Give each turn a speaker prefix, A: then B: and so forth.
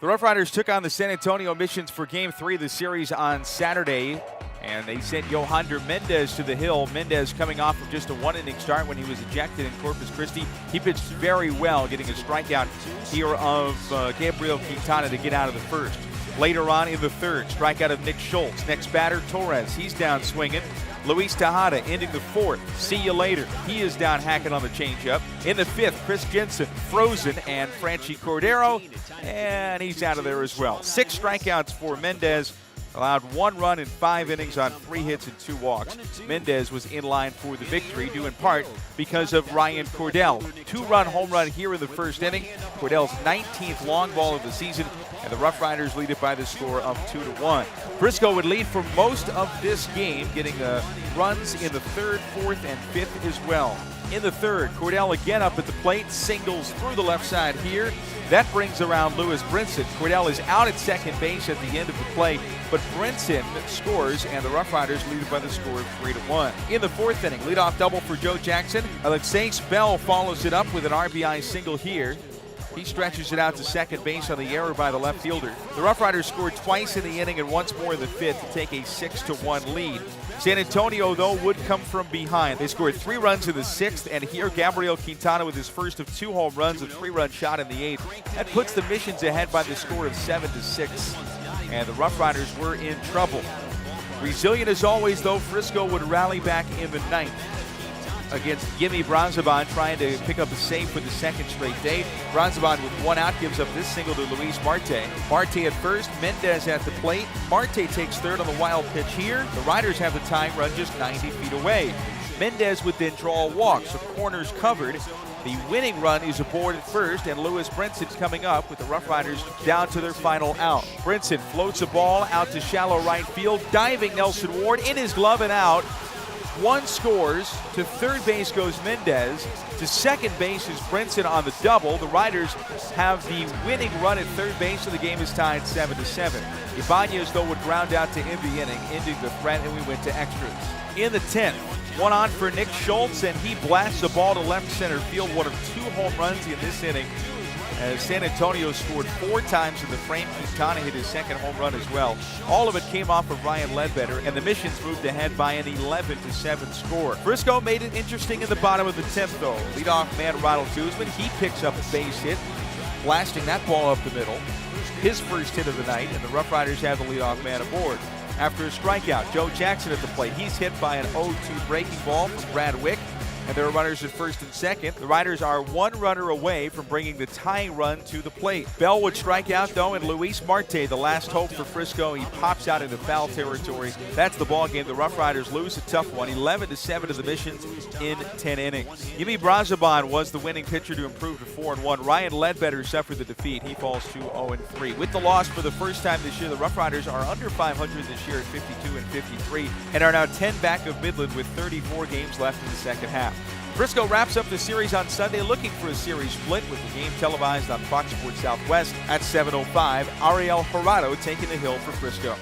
A: RoughRiders took on the San Antonio Missions for Game 3 of the series on Saturday, and they sent Yohander Mendez to the hill. Mendez coming off of just a one-inning start when he was ejected in Corpus Christi. He pitched very well, getting a strikeout here of Gabriel Quintana to get out of the first. Later on in the third, strikeout of Nick Schultz. Next batter, Torres. He's down swinging. Luis Tejada ending the fourth. See you later. He is down hacking on the changeup. In the fifth, Chris Jensen frozen, and Franchi Cordero, and he's out of there as well. 6 strikeouts for Mendez. Allowed 1 run in 5 innings on 3 hits and 2 walks. Mendez was in line for the victory, due in part because of Ryan Cordell. 2-run home run here in the first inning. Cordell's 19th long ball of the season, and the RoughRiders lead it by the score of 2-1. Frisco would lead for most of this game, getting runs in the third, fourth, and fifth as well. In the third, Cordell again up at the plate, singles through the left side here. That brings around Lewis Brinson. Cordell is out at second base at the end of the play, but Brinson scores, and the RoughRiders lead it by the score of 3-1. In the fourth inning, leadoff double for Joe Jackson. Alexei Bell follows it up with an RBI single here. He stretches it out to second base on the error by the left fielder. The RoughRiders scored twice in the inning and once more in the fifth to take a 6-1 lead. San Antonio, though, would come from behind. They scored 3 runs in the sixth, and here Gabriel Quintana with his first of 2 home runs, a 3-run shot in the eighth. That puts the Missions ahead by the score of 7-6, and the RoughRiders were in trouble. Resilient as always, though, Frisco would rally back in the ninth against Gimme Bronzabon, trying to pick up a save for the second straight day. Bronzabon with 1 out gives up this single to Luis Marte. Marte at first, Mendez at the plate. Marte takes third on the wild pitch here. The Riders have the tying run just 90 feet away. Mendez would then draw a walk, so corners covered. The winning run is aboard at first, and Lewis Brinson's coming up with the RoughRiders down to their final out. Brinson floats a ball out to shallow right field. Diving Nelson Ward in his glove and out. 1 scores. To third base goes Mendez. To second base is Brinson on the double. The Riders have the winning run at third base, so the game is tied 7-7. Ibanez, though, would ground out to end the inning, ending the threat, and we went to extras. In the 10th, 1 on for Nick Schultz, and he blasts the ball to left center field. 1 of 2 home runs in this inning, as San Antonio scored 4 times in the frame. Quintana hit his second home run as well. All of it came off of Ryan Ledbetter, and the Missions moved ahead by an 11-7 score. Frisco made it interesting in the bottom of the 10th, though. Leadoff man Ronald Guzman, he picks up a base hit, blasting that ball up the middle. His first hit of the night, and the RoughRiders have the leadoff man aboard. After a strikeout, Joe Jackson at the plate. He's hit by an 0-2 breaking ball from Brad Wick, and there are runners at first and second. The Riders are 1 runner away from bringing the tying run to the plate. Bell would strike out, though, and Luis Marte, the last hope for Frisco, he pops out into foul territory. That's the ball game. The RoughRiders lose a tough one, 11-7 to the Missions in 10 innings. Gimme Bronzabon was the winning pitcher to improve to 4-1. Ryan Ledbetter suffered the defeat. He falls to 0-3. With the loss for the first time this year, the RoughRiders are under 500 this year at 52-53 and are now 10 back of Midland with 34 games left in the second half. Frisco wraps up the series on Sunday, looking for a series split, with the game televised on Fox Sports Southwest at 7:05. Ariel Jurado taking the hill for Frisco.